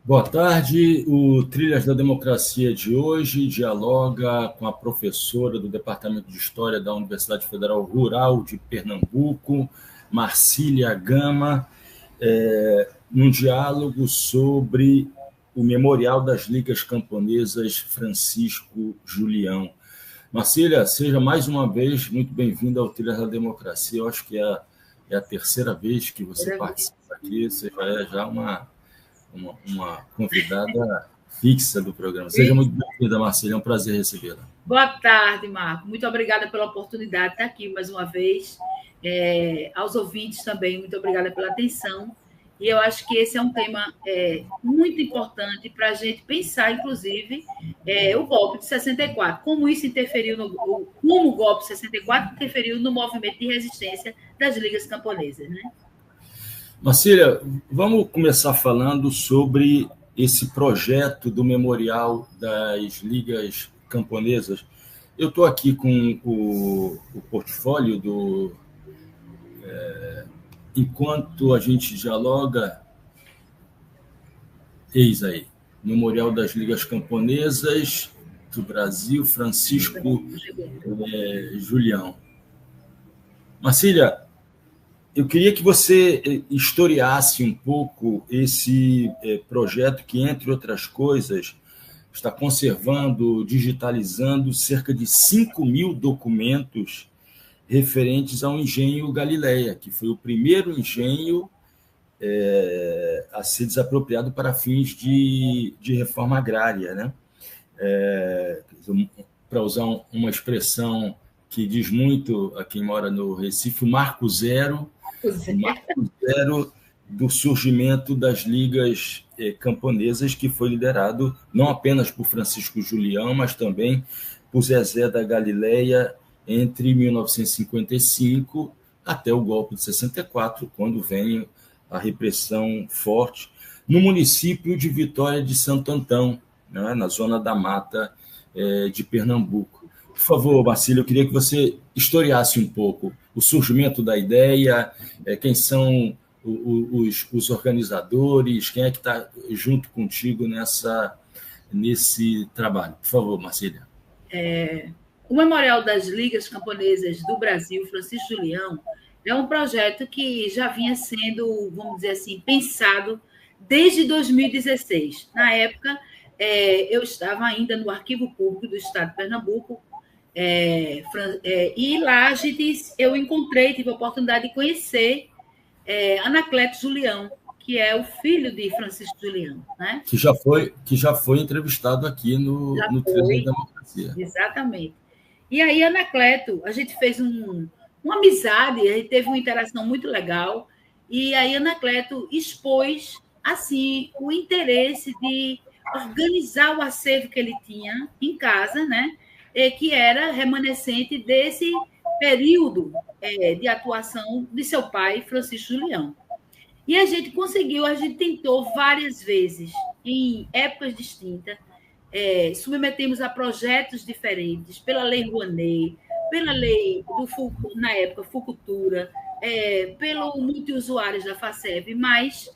Boa tarde. O Trilhas da Democracia de hoje dialoga com a professora do Departamento de História da Universidade Federal Rural de Pernambuco, Marcília Gama, num diálogo sobre o Memorial das Ligas Camponesas Francisco Julião. Marcília, seja mais uma vez muito bem-vinda ao Trilhas da Democracia. Eu acho que é a terceira vez que você participa aqui, você já é uma convidada fixa do programa. Seja muito bem-vinda, Marcília, é um prazer recebê-la. Boa tarde, Marco. Muito obrigada pela oportunidade de estar aqui mais uma vez. Aos ouvintes também, muito obrigada pela atenção. E eu acho que esse é um tema muito importante para a gente pensar, inclusive, o golpe de 64, como isso interferiu como o golpe de 64 interferiu no movimento de resistência das ligas camponesas, né? Marcília, vamos começar falando sobre esse projeto do Memorial das Ligas Camponesas. Eu estou aqui com o portfólio do... enquanto a gente dialoga, eis aí, Memorial das Ligas Camponesas do Brasil, Francisco Julião. Marcília, eu queria que você historiasse um pouco esse projeto que, entre outras coisas, está conservando, digitalizando cerca de 5.000 documentos referentes ao engenho Galileia, que foi o primeiro engenho a ser desapropriado para fins de reforma agrária, né? Para usar uma expressão que diz muito a quem mora no Recife, o marco zero do surgimento das ligas camponesas, que foi liderado não apenas por Francisco Julião, mas também por Zezé da Galileia entre 1955 até o golpe de 64, quando vem a repressão forte no município de Vitória de Santo Antão, né, na zona da Mata de Pernambuco. Por favor, Marcília, eu queria que você historiasse um pouco o surgimento da ideia, quem são os organizadores, quem é que está junto contigo nesse trabalho. Por favor, Marcília. O Memorial das Ligas Camponesas do Brasil, Francisco Julião, é um projeto que já vinha sendo, vamos dizer assim, pensado desde 2016. Na época, eu estava ainda no Arquivo Público do Estado de Pernambuco, e lá eu tive a oportunidade de conhecer Anacleto Julião, que é o filho de Francisco Julião, né? Que já foi entrevistado aqui no Trilhas da Democracia. Exatamente. E aí, Anacleto, a gente fez uma amizade, a gente teve uma interação muito legal, e aí Anacleto expôs assim o interesse de organizar o acervo que ele tinha em casa, né? Que era remanescente desse período de atuação de seu pai, Francisco Julião. E a gente tentou várias vezes, em épocas distintas, submetemos a projetos diferentes, pela Lei Rouanet, pela lei na época, Fucultura, pelo multiusuários da FACEB, mas,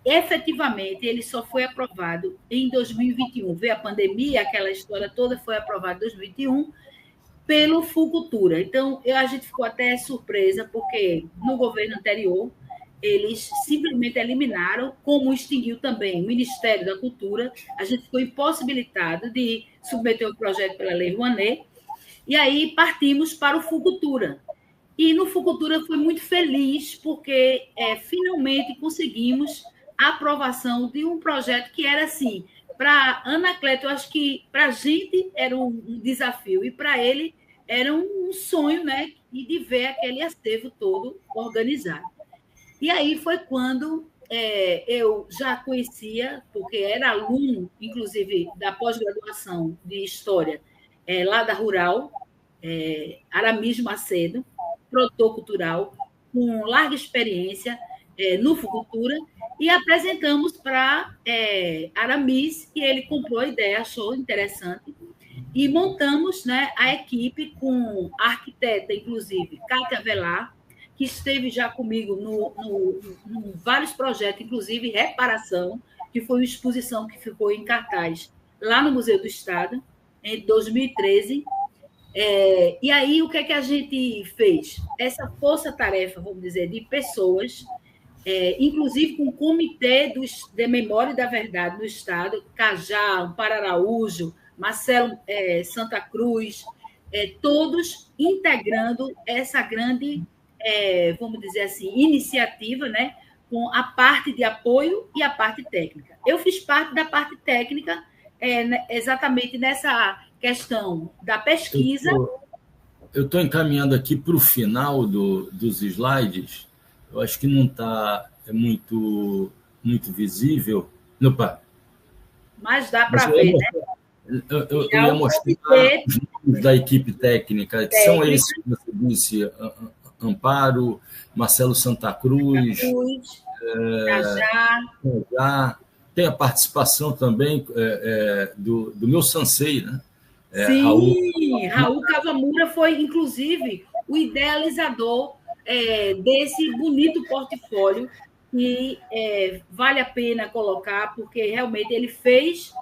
efetivamente, ele só foi aprovado em 2021. Veio a pandemia, aquela história toda foi aprovada em 2021, pelo Fucultura. Então, a gente ficou até surpresa, porque no governo anterior, eles simplesmente eliminaram, como extinguiu também o Ministério da Cultura, a gente ficou impossibilitado de submeter o projeto pela Lei Rouanet, e aí partimos para o Fucultura. E no Fucultura foi muito feliz, porque finalmente conseguimos a aprovação de um projeto que era assim, para Anacleto, eu acho que para a gente era um desafio, e para ele era um sonho, né, de ver aquele acervo todo organizado. E aí foi quando eu já conhecia, porque era aluno, inclusive, da pós-graduação de História, lá da Rural, Aramis Macedo, produtor cultural, com larga experiência no Fucultura, e apresentamos para Aramis, e ele comprou a ideia, achou interessante, e montamos, né, a equipe com a arquiteta, inclusive, Cátia Velar, que esteve já comigo no vários projetos, inclusive reparação, que foi uma exposição que ficou em cartaz lá no Museu do Estado, em 2013. E aí, o que é que a gente fez? Essa força-tarefa, vamos dizer, de pessoas, inclusive com o Comitê de Memória e da Verdade do Estado, Cajá, Amparo Araújo, Marcelo Santa Cruz, todos integrando essa grande, vamos dizer assim, iniciativa, né, com a parte de apoio e a parte técnica. Eu fiz parte da parte técnica, exatamente nessa questão da pesquisa. Eu estou encaminhando aqui para o final dos slides. Eu acho que não está muito visível. Opa. Mas dá para ver, né? Eu ia mostrar os nomes da equipe técnica, que são esses que você disse: Amparo, Marcelo Santa Cruz, Cajá. Tem a participação também do meu sensei, né? Sim, Raul Kawamura foi, inclusive, o idealizador desse bonito portfólio que vale a pena colocar, porque realmente ele fez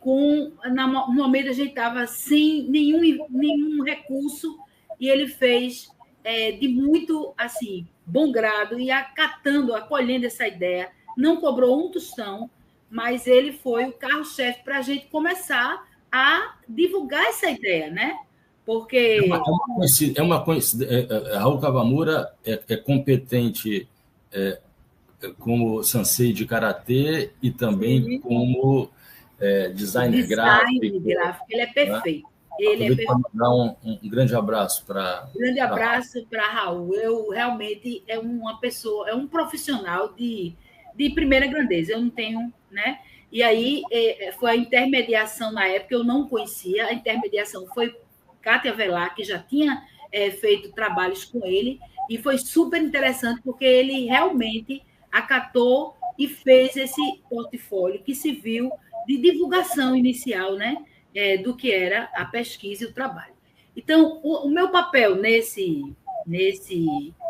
no momento a gente estava sem nenhum recurso, e ele fez de muito assim bom grado e acolhendo essa ideia. Não cobrou um tostão, mas ele foi o carro-chefe para a gente começar a divulgar essa ideia, né? Porque é uma coincidência. Raul Kawamura é competente como sensei de karatê e também Sim. como designer gráfico. Ele é perfeito. Né? Ele é perfeito. Mandar um grande abraço para. Grande abraço para Raul. Eu realmente uma pessoa, um profissional de primeira grandeza. Eu não tenho, né? E aí foi a intermediação na época, eu não conhecia, a intermediação foi Kátia Velar, que já tinha feito trabalhos com ele, e foi super interessante, porque ele realmente acatou e fez esse portfólio que se viu de divulgação inicial, né, do que era a pesquisa e o trabalho. Então, o meu papel nesse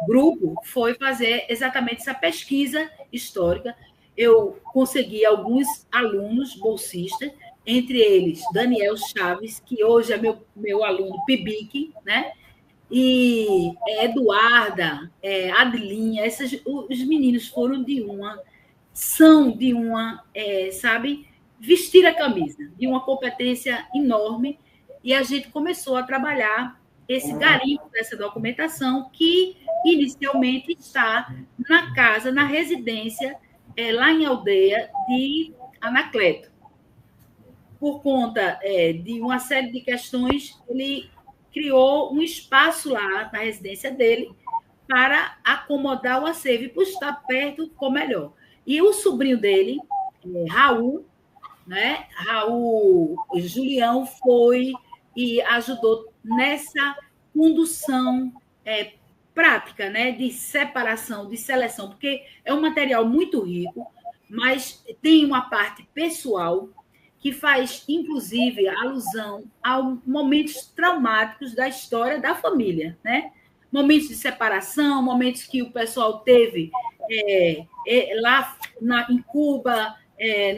grupo foi fazer exatamente essa pesquisa histórica. Eu consegui alguns alunos bolsistas, entre eles Daniel Chaves, que hoje é meu aluno PIBIC, né? E Eduarda, Adilinha, os meninos são de uma, sabe, vestir a camisa, de uma competência enorme, e a gente começou a trabalhar esse garimpo dessa documentação, que inicialmente está na residência lá em Aldeia de Anacleto. Por conta de uma série de questões, ele criou um espaço lá na residência dele para acomodar o acervo, e por estar perto ficou melhor. E o sobrinho dele, Raul, né? Raul Julião, foi e ajudou nessa condução prática, né, de separação, de seleção, porque é um material muito rico, mas tem uma parte pessoal que faz, inclusive, alusão a momentos traumáticos da história da família, né? Momentos de separação, momentos que o pessoal teve lá em Cuba,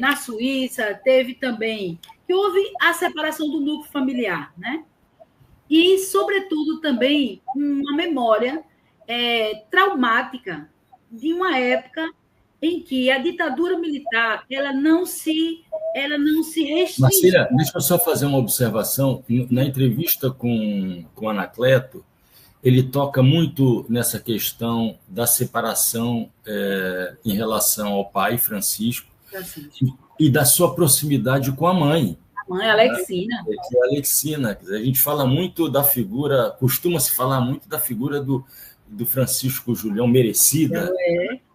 na Suíça, teve também, que houve a separação do núcleo familiar, né? E, sobretudo, também uma memória traumática de uma época em que a ditadura militar ela não se restringe. Marcília, deixa eu só fazer uma observação. Na entrevista com Anacleto, ele toca muito nessa questão da separação em relação ao pai, Francisco, e da sua proximidade com a mãe. Mãe Alexina. Que é a Alexina. A gente fala muito da figura, costuma-se falar muito da figura do Francisco Julião, merecida.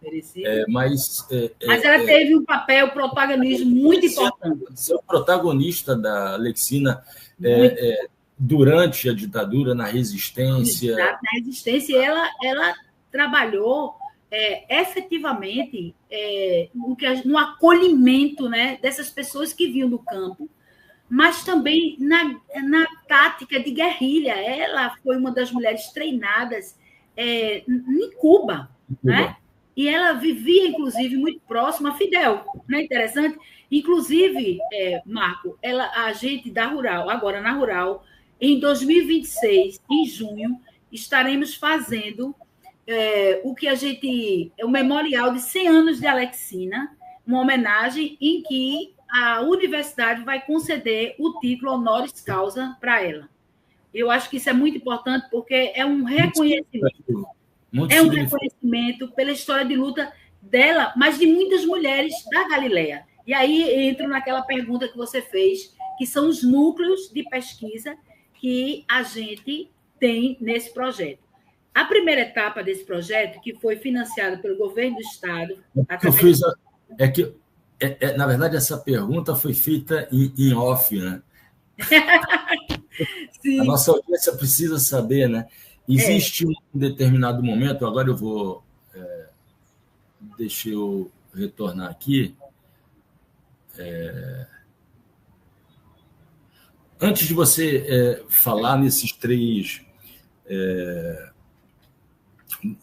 Merecida. Mas ela teve um protagonismo muito importante. Ser o protagonista da Alexina durante a ditadura, na resistência. Na resistência, ela trabalhou efetivamente no acolhimento, né, dessas pessoas que vinham do campo, mas também na tática de guerrilha. Ela foi uma das mulheres treinadas em Cuba, né? e ela vivia, inclusive, muito próxima a Fidel. Não é interessante? Inclusive, Marco, a gente da Rural, agora na Rural, em 2026, em junho, estaremos fazendo o que o memorial de 100 anos de Alexina, uma homenagem em que a universidade vai conceder o título honoris causa para ela. Eu acho que isso é muito importante, porque é um reconhecimento. É um reconhecimento pela história de luta dela, mas de muitas mulheres da Galileia. E aí entro naquela pergunta que você fez, que são os núcleos de pesquisa que a gente tem nesse projeto. A primeira etapa desse projeto, que foi financiado pelo governo do Estado... Na verdade, essa pergunta foi feita em off, né? Sim. A nossa audiência precisa saber, né? Existe um determinado momento, agora eu vou... deixa eu retornar aqui. Antes de você falar nesses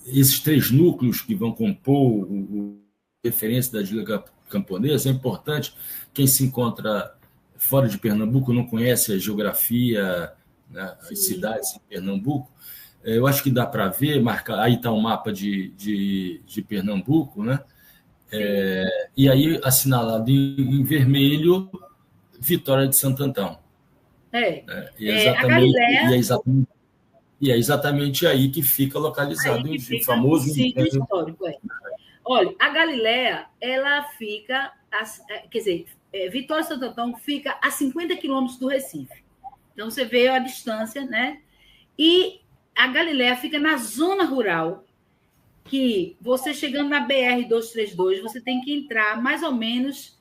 esses três núcleos que vão compor referência da Liga Camponesa, é importante, quem se encontra fora de Pernambuco, não conhece a geografia, né, as cidades em Pernambuco, eu acho que dá para ver, aí está o mapa de Pernambuco, né? E aí assinalado em vermelho, Vitória de Santo Antão. E é exatamente aí que fica localizado o famoso sítio histórico. Olha, a Galileia, ela fica, quer dizer, Vitória de Santo Antão fica a 50 quilômetros do Recife. Então, você vê a distância, né? E a Galileia fica na zona rural, que você chegando na BR-232, você tem que entrar mais ou menos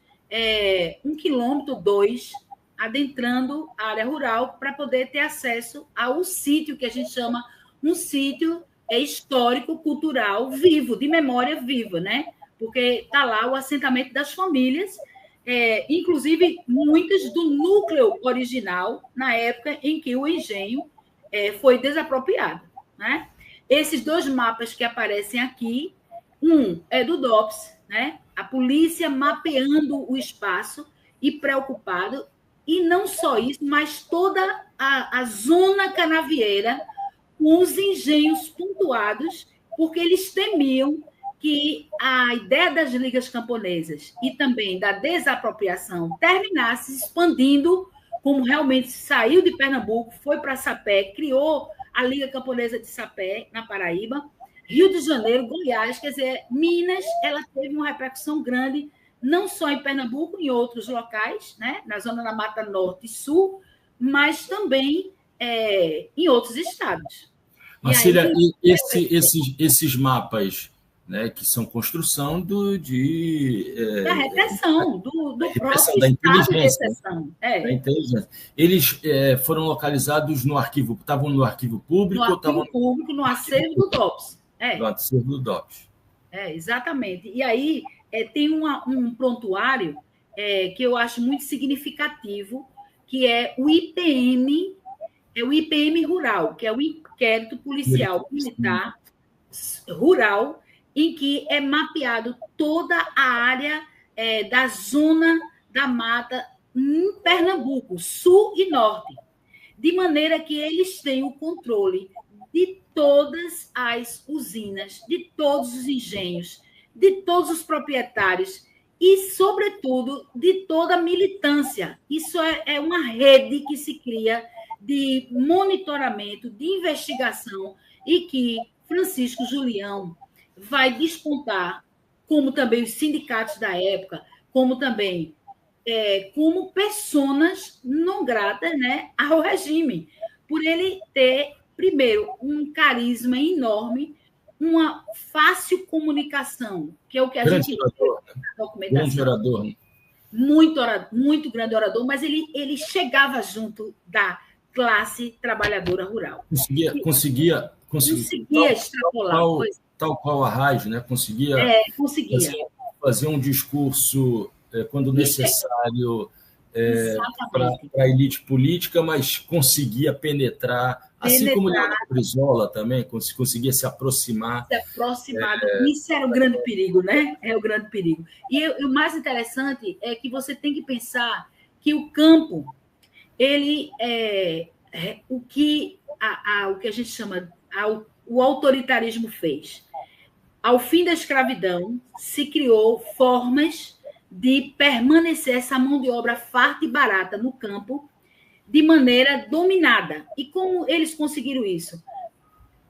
1 quilômetro, 2, adentrando a área rural para poder ter acesso ao sítio que a gente chama um sítio histórico, cultural, vivo, de memória viva, né? Porque está lá o assentamento das famílias, inclusive muitas do núcleo original, na época em que o engenho foi desapropriado, né? Esses dois mapas que aparecem aqui, um é do DOPS, né? A polícia mapeando o espaço e preocupado, e não só isso, mas toda a zona canavieira, com os engenhos pontuados, porque eles temiam que a ideia das ligas camponesas e também da desapropriação terminasse expandindo, como realmente saiu de Pernambuco, foi para Sapé, criou a Liga Camponesa de Sapé, na Paraíba, Rio de Janeiro, Goiás, quer dizer, Minas, ela teve uma repercussão grande, não só em Pernambuco, em outros locais, né, na zona da Mata Norte e Sul, mas também em outros estados. Marcília, esses mapas, né, que são construção da repressão, do próprio da estado de inteligência. repressão. Da inteligência. Eles foram localizados no arquivo, estavam no arquivo público? No acervo do DOPS. No acervo do DOPS. Exatamente. E aí tem um prontuário que eu acho muito significativo, que é o IPM Rural, que é o Inquérito Policial Militar Rural, em que é mapeado toda a área da zona da mata em Pernambuco, sul e norte, de maneira que eles têm o controle de todas as usinas, de todos os engenhos, de todos os proprietários e, sobretudo, de toda a militância. Isso é uma rede que se cria de monitoramento, de investigação, e que Francisco Julião vai despontar, como também os sindicatos da época, como também como personas não gratas, né, ao regime, por ele ter, primeiro, um carisma enorme, uma fácil comunicação, que é o que a gente vê na documentação. Grande orador. Muito grande orador, mas ele chegava junto da classe trabalhadora rural. Conseguia extrapolar. Tal qual a rádio, né? Conseguia fazer um discurso, quando necessário, para a elite política, mas conseguia penetrar, assim como Leonardo Brizola também, conseguia se aproximar. Isso era o grande perigo, né? É o grande perigo. E o mais interessante é que você tem que pensar que o campo, ele o que a gente chama o autoritarismo fez. Ao fim da escravidão, se criou formas de permanecer essa mão de obra farta e barata no campo de maneira dominada. E como eles conseguiram isso?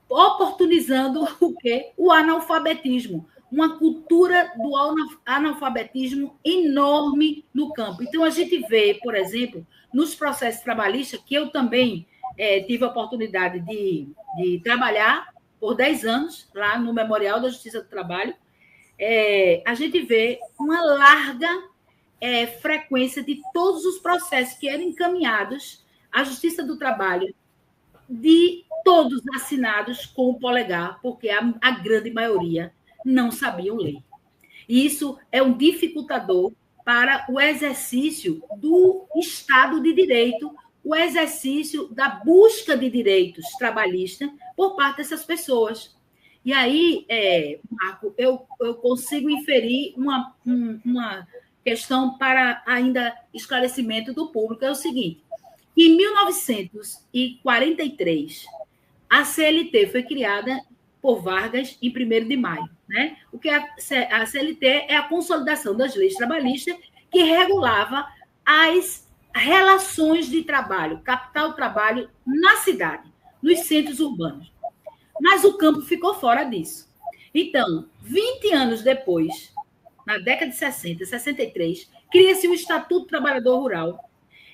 Oportunizando o quê? O analfabetismo. Uma cultura do analfabetismo enorme no campo. Então, a gente vê, por exemplo, nos processos trabalhistas, que eu também tive a oportunidade de trabalhar por 10 anos, lá no Memorial da Justiça do Trabalho, a gente vê uma larga frequência de todos os processos que eram encaminhados à Justiça do Trabalho, de todos assinados com o polegar, porque a grande maioria não sabiam ler. E isso é um dificultador para o exercício do Estado de Direito, o exercício da busca de direitos trabalhistas por parte dessas pessoas. E aí, Marco, eu consigo inferir uma questão para ainda esclarecimento do público, é o seguinte: em 1943, a CLT foi criada por Vargas em 1º de maio. Né? O que a CLT é a consolidação das leis trabalhistas que regulava as relações de trabalho, capital-trabalho na cidade, nos centros urbanos. Mas o campo ficou fora disso. Então, 20 anos depois, na década de 60, 63, cria-se o Estatuto do Trabalhador Rural.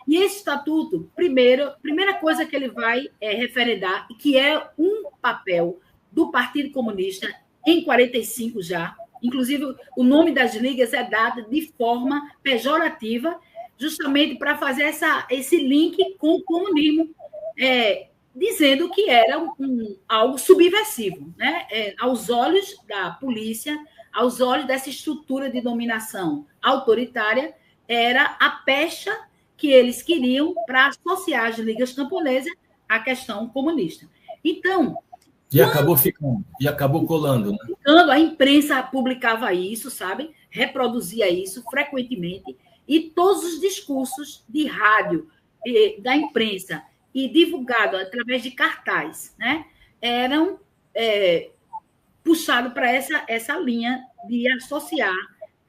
E esse estatuto, primeira coisa que ele vai referendar, que é um papel do Partido Comunista em 45 já, inclusive o nome das ligas é dado de forma pejorativa, justamente para fazer esse link com o comunismo, dizendo que era algo subversivo, né? Aos olhos da polícia, aos olhos dessa estrutura de dominação autoritária, era a pecha que eles queriam para associar as ligas camponesas à questão comunista. Então... E acabou ficando, e acabou colando. Né? A imprensa publicava isso, sabe? Reproduzia isso frequentemente, e todos os discursos de rádio da imprensa e divulgado através de cartaz, né, eram puxados para essa linha de associar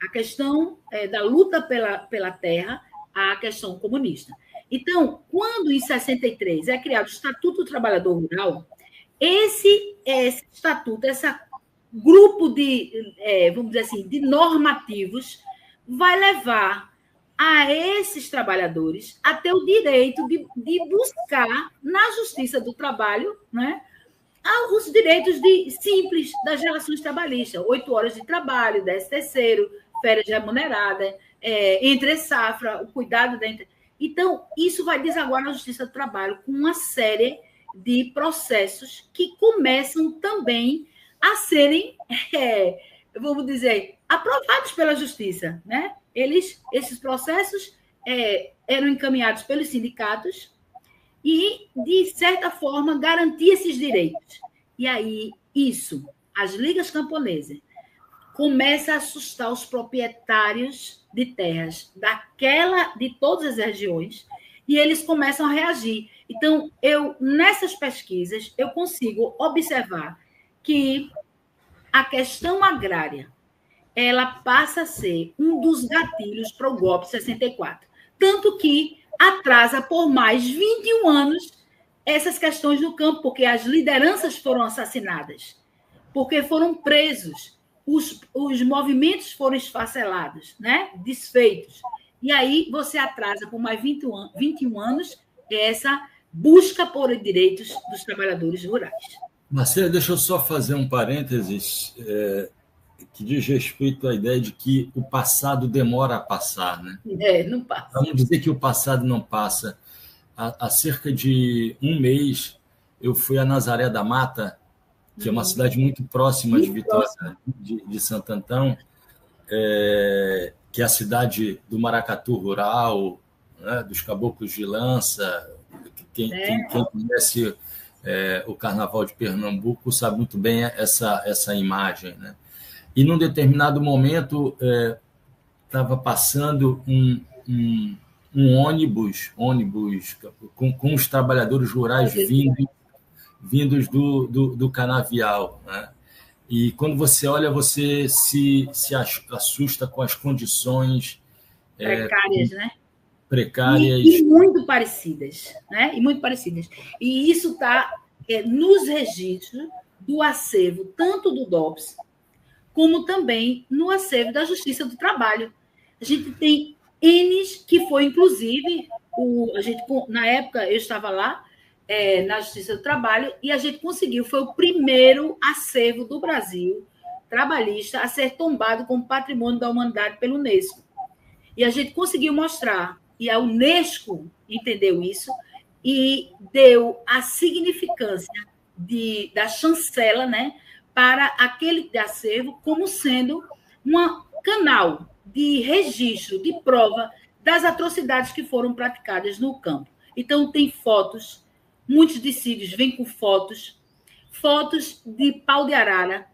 a questão da luta pela terra à questão comunista. Então, quando em 63 é criado o Estatuto do Trabalhador Rural, esse estatuto, esse grupo de, vamos dizer assim, de normativos vai levar a esses trabalhadores a ter o direito de buscar na Justiça do Trabalho, né, os direitos simples das relações trabalhistas, 8 horas de trabalho, 13º, férias remuneradas, entre safra, o cuidado da... Então, isso vai desaguar na Justiça do Trabalho com uma série de processos que começam também a serem, vamos dizer, aprovados pela Justiça, né? Esses processos eram encaminhados pelos sindicatos e, de certa forma, garantia esses direitos. E aí, as ligas camponesas começam a assustar os proprietários de terras de todas as regiões, e eles começam a reagir. Então, nessas pesquisas, eu consigo observar que a questão agrária ela passa a ser um dos gatilhos para o golpe de 64. Tanto que atrasa por mais 21 anos essas questões no campo, porque as lideranças foram assassinadas, porque foram presos, os movimentos foram esfacelados, né? Desfeitos. E aí você atrasa por mais 21 anos essa busca por direitos dos trabalhadores rurais. Marcela, deixa eu só fazer um parênteses que diz respeito à ideia de que o passado demora a passar. Né? Não passa. Vamos dizer que o passado não passa. Há cerca de um mês, eu fui a Nazaré da Mata, que é uma cidade muito próxima de Vitória, de Santo Antão, que é a cidade do maracatu rural, né, dos caboclos de lança. Quem conhece o Carnaval de Pernambuco sabe muito bem essa imagem, né? E, num determinado momento, estava passando um ônibus com os trabalhadores rurais vindos do canavial, né? E, quando você olha, você se assusta com as condições precárias, né? Precárias. E muito parecidas, né? E muito parecidas. E isso está nos registros do acervo, tanto do DOPS, como também no acervo da Justiça do Trabalho. A gente tem N, que foi, inclusive, na época eu estava lá, na Justiça do Trabalho, e a gente conseguiu, foi o primeiro acervo do Brasil trabalhista a ser tombado como patrimônio da humanidade pelo Unesco. E a gente conseguiu mostrar, e a Unesco entendeu isso, e deu a significância da chancela, né, para aquele acervo como sendo um canal de registro, de prova das atrocidades que foram praticadas no campo. Então, tem fotos, muitos dissídios vêm com fotos de pau de arara,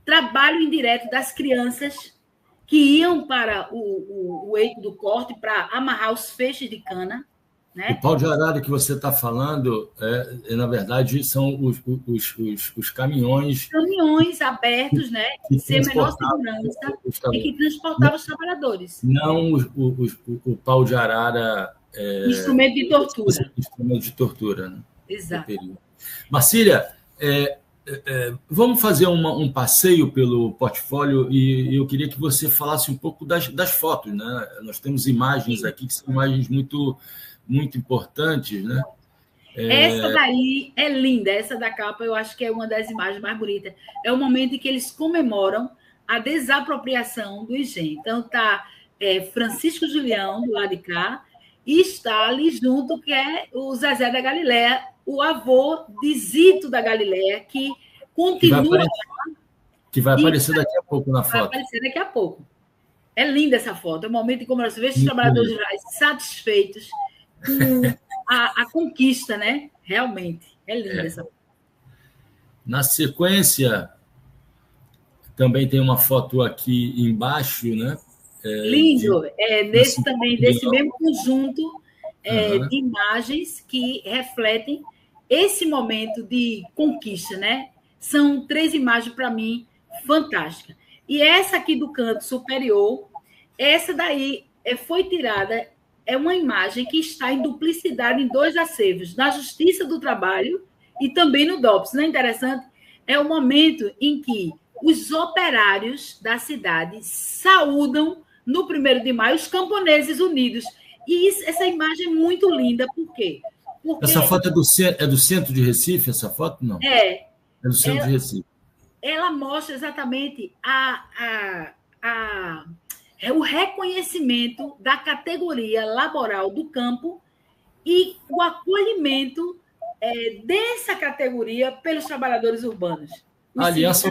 trabalho indireto das crianças que iam para o eito do corte para amarrar os feixes de cana. Né? O pau de arara que você está falando, na verdade, são os caminhões... Caminhões abertos, né? Sem a menor segurança, e que transportavam os trabalhadores. Não o pau de arara... instrumento de tortura. Instrumento de tortura, né? Exato. Marcília, vamos fazer um passeio pelo portfólio e eu queria que você falasse um pouco das fotos, né? Nós temos imagens aqui que são imagens muito, muito importantes, né? Essa daí é linda, essa da capa eu acho que é uma das imagens mais bonitas. É o momento em que eles comemoram a desapropriação do engenho. Então está Francisco Julião do lado de cá e está ali junto, que é o Zezé da Galileia, o avô de Zito da Galileia, que continua... Que vai aparecer daqui a pouco na foto. Vai aparecer daqui a pouco. É linda essa foto. É o momento em que você vê os trabalhadores rurais satisfeitos com a conquista, né? Realmente. É linda essa foto. Na sequência, também tem uma foto aqui embaixo, né? Lindo. Desse mesmo conjunto de imagens que refletem esse momento de conquista, né? São 3 imagens, para mim, fantásticas. E essa aqui do canto superior, essa daí foi tirada, é uma imagem que está em duplicidade em 2 acervos, na Justiça do Trabalho e também no DOPS. Não é interessante? É o momento em que os operários da cidade saúdam, no 1º de maio, os camponeses unidos. E essa imagem é muito linda. Por quê? Porque... Essa foto é do centro de Recife, essa foto? Não. É do centro de Recife. Ela mostra exatamente o reconhecimento da categoria laboral do campo e o acolhimento dessa categoria pelos trabalhadores urbanos. A Aliança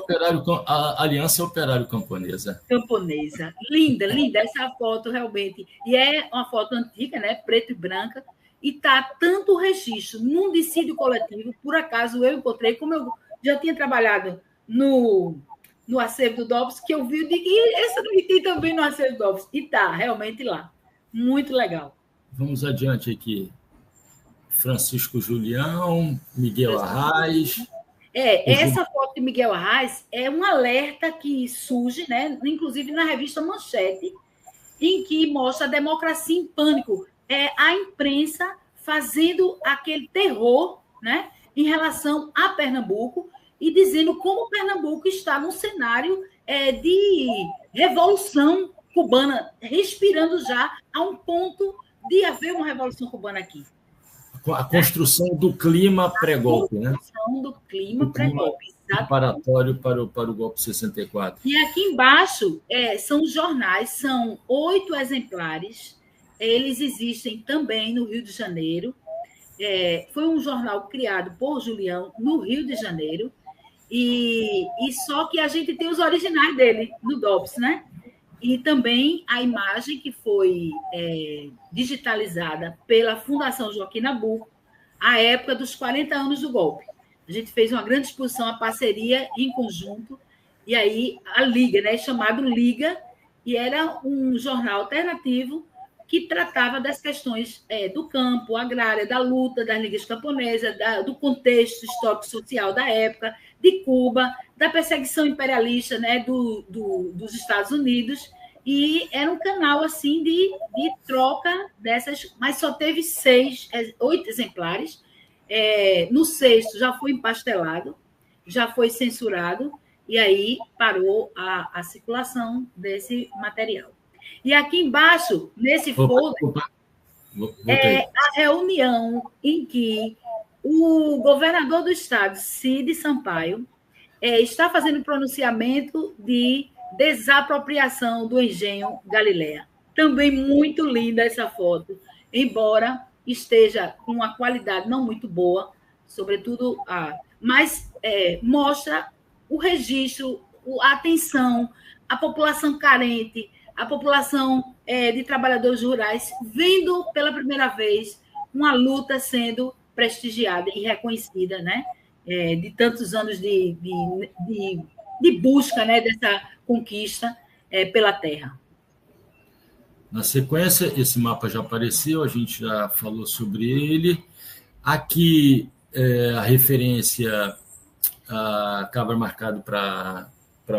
Operário Camponesa. Camponesa. Linda, linda essa foto, realmente. E é uma foto antiga, né? Preto e branca. E está tanto o registro num dissídio coletivo, por acaso eu encontrei, como eu já tinha trabalhado no acervo do DOPS, que eu vi e essa tem também no acervo do DOPS. E está realmente lá. Muito legal. Vamos adiante aqui. Francisco Julião, Miguel Arraes. Essa foto de Miguel Arraes é um alerta que surge, né, inclusive na revista Manchete, em que mostra a democracia em pânico. A imprensa fazendo aquele terror, né, em relação a Pernambuco e dizendo como Pernambuco está num cenário de revolução cubana, respirando já a um ponto de haver uma revolução cubana aqui. A construção do clima pré-golpe, né? A construção do clima pré-golpe, preparatório para o golpe 64. E aqui embaixo são os jornais, são 8 exemplares. Eles existem também no Rio de Janeiro. Foi um jornal criado por Julião no Rio de Janeiro. E só que a gente tem os originais dele no DOPS, né? e também a imagem que foi digitalizada pela Fundação Joaquim Nabuco, à época dos 40 anos do golpe. A gente fez uma grande exposição, a parceria em conjunto, e aí a Liga, né, chamado Liga, e era um jornal alternativo que tratava das questões do campo, agrária, da luta das ligas camponesas, do contexto histórico-social da época, de Cuba, da perseguição imperialista, né, dos Estados Unidos, e era um canal assim de troca dessas, mas só teve 8 exemplares. No sexto já foi empastelado, já foi censurado, e aí parou a circulação desse material. E aqui embaixo, nesse folder, a reunião em que o governador do estado, Cid Sampaio, está fazendo pronunciamento de desapropriação do engenho Galileia. Também muito linda essa foto, embora esteja com uma qualidade não muito boa, sobretudo mas mostra o registro, a atenção, a população carente, a população de trabalhadores rurais vendo pela primeira vez uma luta sendo prestigiada e reconhecida, né? De tantos anos de busca, né, dessa conquista pela terra. Na sequência, esse mapa já apareceu, a gente já falou sobre ele. Aqui, a referência a Cabra Marcado para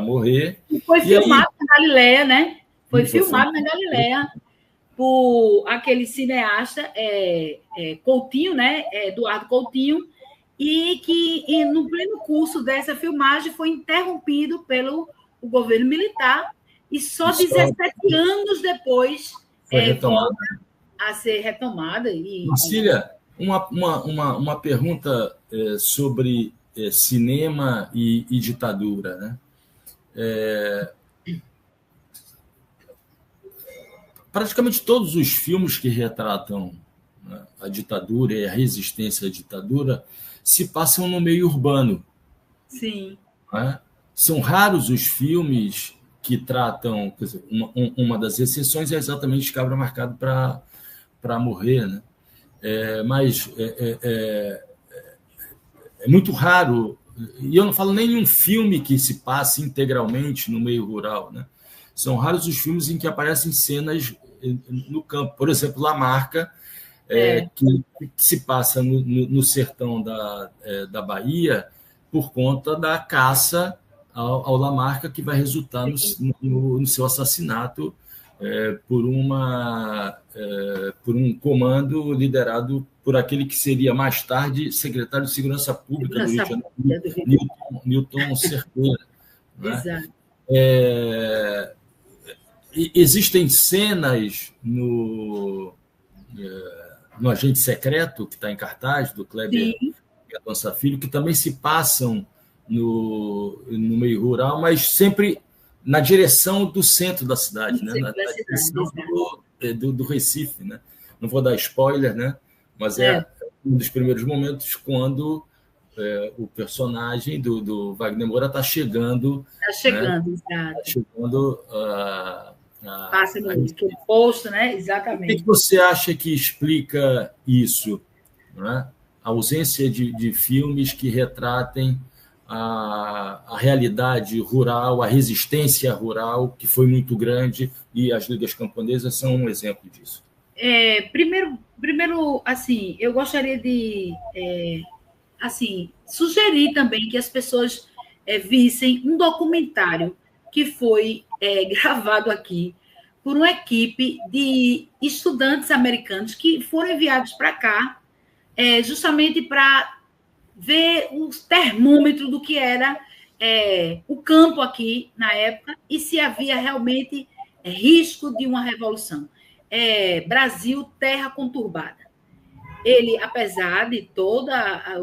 morrer. E foi filmado na Galileia, né? Foi filmado na Galileia por aquele cineasta Coutinho, né? Eduardo Coutinho, e que, no pleno curso dessa filmagem, foi interrompido pelo governo militar, e só 17 anos depois volta a ser retomada. Marcília, uma pergunta sobre cinema e ditadura, né? Praticamente todos os filmes que retratam, né, a ditadura e a resistência à ditadura se passam no meio urbano. Sim. Né? São raros os filmes que tratam... Quer dizer, uma das exceções é exatamente Cabra Marcado para morrer, né? Mas é muito raro, e eu não falo nem em um filme que se passe integralmente no meio rural, né? São raros os filmes em que aparecem cenas no campo. Por exemplo, Lamarca, que se passa no sertão da Bahia por conta da caça ao Lamarca, que vai resultar no seu assassinato por um comando liderado por aquele que seria mais tarde secretário de Segurança Pública do Rio de Janeiro, Newton Cerqueira. Né? Exato. Existem cenas no Agente Secreto, que está em cartaz, do Kleber Mendonça Filho, que também se passam no meio rural, mas sempre na direção do centro da cidade, né? Na direção do Recife. Né? Não vou dar spoiler, né? Mas um dos primeiros momentos quando o personagem do Wagner Moura está chegando. Está chegando, né? Exato. Está chegando passa no posto, né? Exatamente. O que você acha que explica isso? Né? A ausência de filmes que retratem a realidade rural, a resistência rural, que foi muito grande, e as ligas camponesas são um exemplo disso. Primeiro, assim, eu gostaria de sugerir também que as pessoas vissem um documentário que foi gravado aqui por uma equipe de estudantes americanos que foram enviados para cá justamente para ver o termômetro do que era o campo aqui na época e se havia realmente risco de uma revolução. Brasil, terra conturbada. Ele, apesar de todo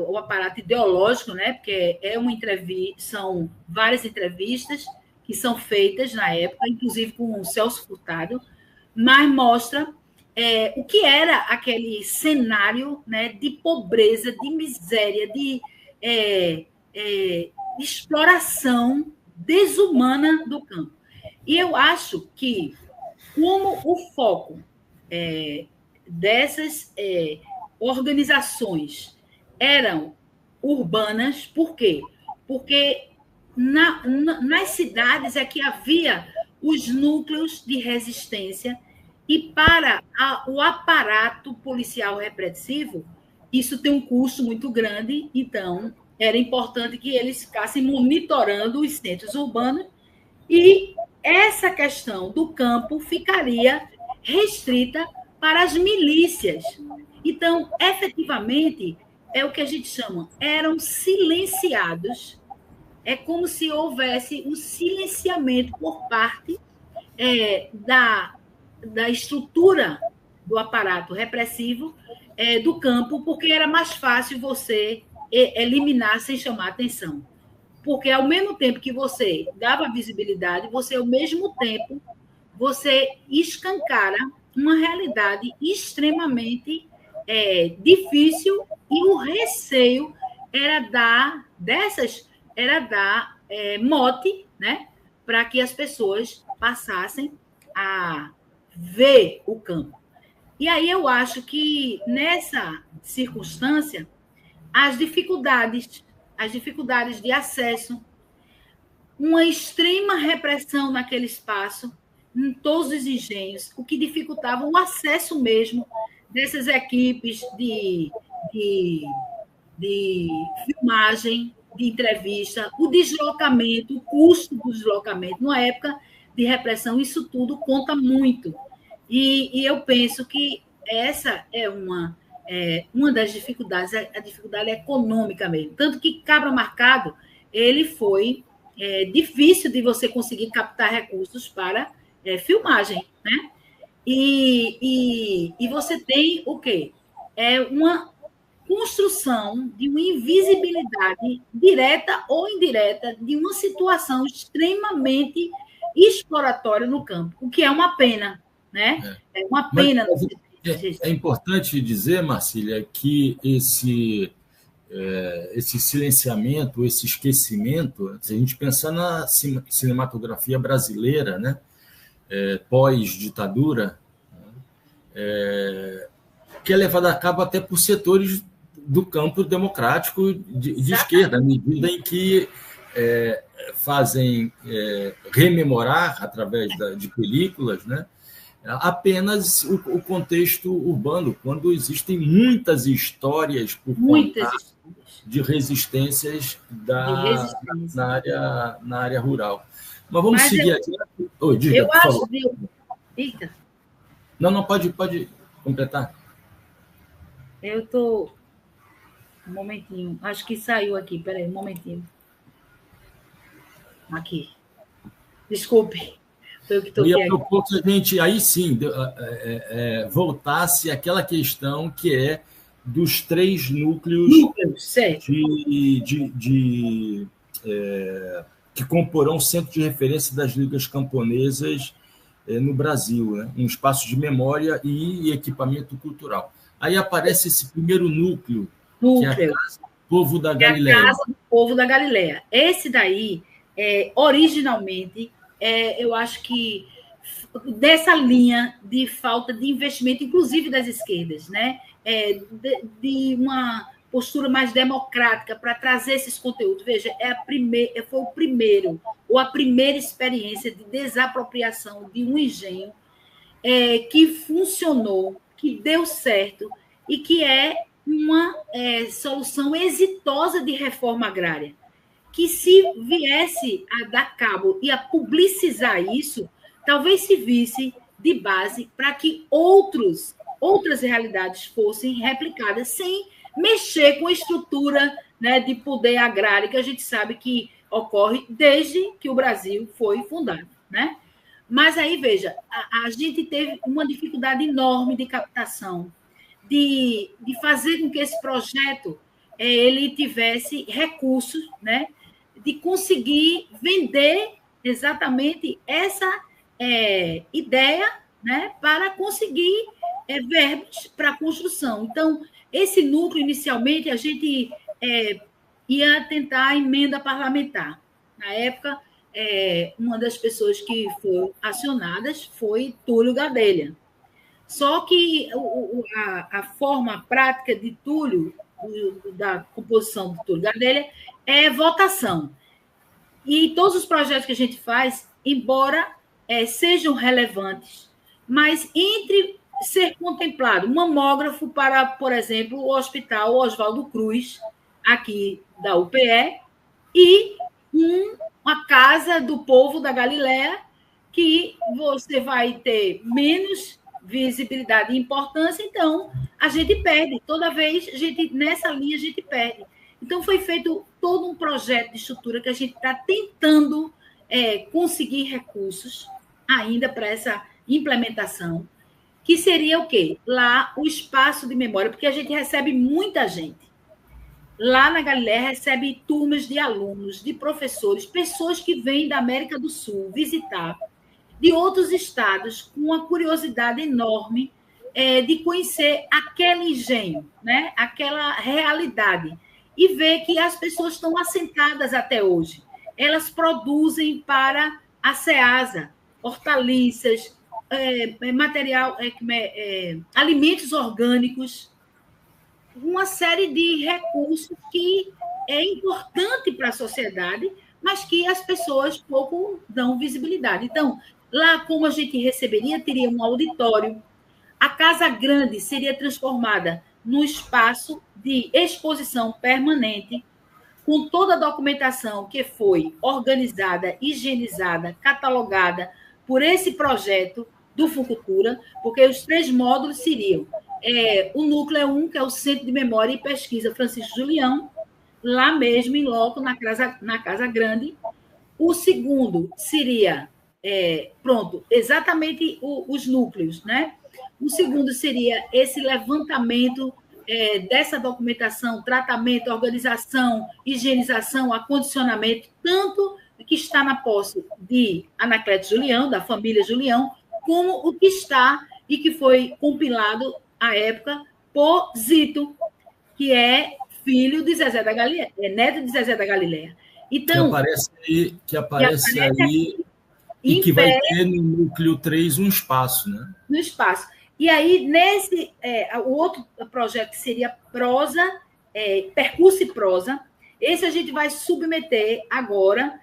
o aparato ideológico, né, porque são várias entrevistas que são feitas na época, inclusive com o Celso Furtado, mas mostra o que era aquele cenário, né, de pobreza, de miséria, de exploração desumana do campo. E eu acho que, como o foco dessas organizações eram urbanas, por quê? Porque nas cidades é que havia os núcleos de resistência e para o aparato policial repressivo, isso tem um custo muito grande, então era importante que eles ficassem monitorando os centros urbanos e essa questão do campo ficaria restrita para as milícias. Então, efetivamente, é o que a gente chama, eram silenciados. É como se houvesse um silenciamento por parte da estrutura do aparato repressivo do campo, porque era mais fácil você eliminar sem chamar atenção. Porque, ao mesmo tempo que você dava visibilidade, você, ao mesmo tempo, você escancara uma realidade extremamente difícil e o receio era dar mote, né, para que as pessoas passassem a ver o campo. E aí eu acho que, nessa circunstância, as dificuldades de acesso, uma extrema repressão naquele espaço, em todos os engenhos, o que dificultava o acesso mesmo dessas equipes de filmagem, de entrevista, o deslocamento, o custo do deslocamento. Numa época de repressão, isso tudo conta muito. E eu penso que essa é uma das dificuldades, a dificuldade econômica mesmo. Tanto que Cabra Marcado, ele foi difícil de você conseguir captar recursos para filmagem, né? E você tem o quê? Uma construção de uma invisibilidade direta ou indireta de uma situação extremamente exploratória no campo, o que é uma pena, né? É uma pena. É importante dizer, Marcília, que esse silenciamento, esse esquecimento, se a gente pensar na cinematografia brasileira, né, pós-ditadura, que é levada a cabo até por setores do campo democrático de esquerda, à medida em que fazem rememorar, através de películas, né, apenas o contexto urbano, quando existem muitas histórias por contar de resistências na área rural. Mas vamos seguir aqui. Diga, por favor. Eita. Não, pode completar. Eu estou... Um momentinho. Acho que saiu aqui. Peraí, um momentinho. Aqui. Desculpe. Eu ia propor que a gente, aí sim, voltasse àquela questão que é dos 3 núcleos que comporão o centro de referência das ligas camponesas no Brasil, né? Um espaço de memória e equipamento cultural. Aí aparece esse primeiro núcleo. Que é a Casa do Povo da Galileia. A Casa do Povo da Galileia. Esse daí, originalmente, eu acho que dessa linha de falta de investimento, inclusive das esquerdas, né? De uma postura mais democrática para trazer esses conteúdos. Veja, foi o primeiro, ou a primeira experiência de desapropriação de um engenho que funcionou, que deu certo e que é uma solução exitosa de reforma agrária, que se viesse a dar cabo e a publicizar isso, talvez se visse de base para que outras realidades fossem replicadas, sem mexer com a estrutura, né, de poder agrário que a gente sabe que ocorre desde que o Brasil foi fundado, né? Mas aí, veja, a gente teve uma dificuldade enorme de captação, de fazer com que esse projeto ele tivesse recursos, né, de conseguir vender exatamente essa ideia, né, para conseguir verbas para a construção. Então, esse núcleo, inicialmente, a gente ia tentar a emenda parlamentar. Na época, uma das pessoas que foram acionadas foi Túlio Gadelha. Só que a forma prática de Túlio, da composição de Túlio Gadelha, é votação. E todos os projetos que a gente faz, embora sejam relevantes, mas entre ser contemplado um mamógrafo para, por exemplo, o Hospital Oswaldo Cruz, aqui da UPE, e uma casa do povo da Galileia, que você vai ter menos visibilidade e importância, então a gente perde. Toda vez, nessa linha, a gente perde. Então, foi feito todo um projeto de estrutura que a gente está tentando conseguir recursos ainda para essa implementação, que seria o quê? Lá, o espaço de memória, porque a gente recebe muita gente. Lá na Galileia, recebe turmas de alunos, de professores, pessoas que vêm da América do Sul visitar, de outros estados, com uma curiosidade enorme de conhecer aquele engenho, né? Aquela realidade, e ver que as pessoas estão assentadas até hoje. Elas produzem para a Ceasa hortaliças, material, alimentos orgânicos, uma série de recursos que é importante para a sociedade, mas que as pessoas pouco dão visibilidade. Então, lá, como a gente receberia, teria um auditório. A Casa Grande seria transformada num espaço de exposição permanente, com toda a documentação que foi organizada, higienizada, catalogada por esse projeto do Fucultura, porque os 3 módulos seriam o núcleo 1, que é o Centro de Memória e Pesquisa Francisco Julião, lá mesmo, em loco, na Casa Grande. O segundo seria, exatamente os núcleos, né? O segundo seria esse levantamento dessa documentação, tratamento, organização, higienização, acondicionamento, tanto que está na posse de Anacleto Julião, da família Julião, como o que está e que foi compilado à época por Zito, que é filho de Zezé da Galileia, neto de Zezé da Galileia. Então, que aparece aí e que vai ter no núcleo 3 um espaço, né? No espaço. E aí, o outro projeto que seria prosa, percurso e prosa, esse a gente vai submeter agora,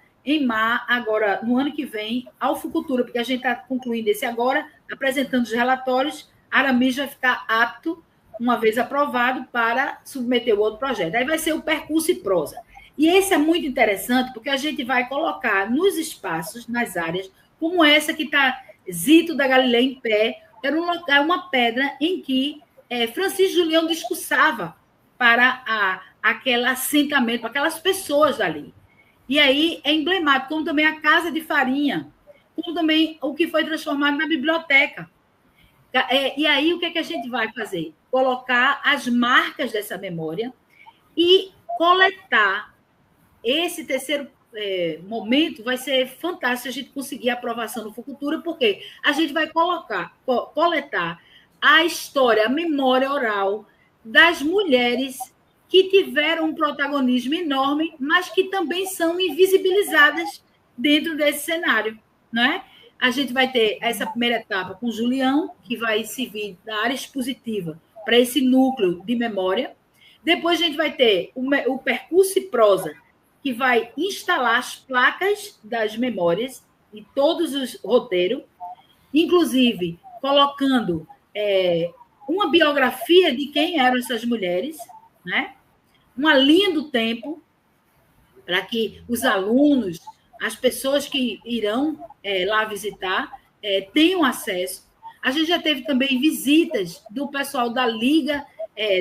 no ano que vem, ao Fucultura, porque a gente está concluindo esse agora, apresentando os relatórios. Aramis vai ficar apto, uma vez aprovado, para submeter o outro projeto. Aí vai ser o percurso e prosa. E esse é muito interessante, porque a gente vai colocar nos espaços, nas áreas, como essa que está Zito da Galileia em pé, era um lugar, uma pedra em que Francisco Julião discursava para aquele assentamento, para aquelas pessoas dali. E aí é emblemático, como também a Casa de Farinha, como também o que foi transformado na biblioteca. E aí o que a gente vai fazer? Colocar as marcas dessa memória e coletar. Esse terceiro momento vai ser fantástico se a gente conseguir a aprovação no Fucultura, porque a gente vai coletar a história, a memória oral das mulheres que tiveram um protagonismo enorme, mas que também são invisibilizadas dentro desse cenário, não é? A gente vai ter essa primeira etapa com o Julião, que vai servir da área expositiva para esse núcleo de memória. Depois a gente vai ter o percurso e prosa, que vai instalar as placas das memórias e todos os roteiros, inclusive colocando uma biografia de quem eram essas mulheres, né? Uma linha do tempo, para que os alunos, as pessoas que irão lá visitar, tenham acesso. A gente já teve também visitas do pessoal da Liga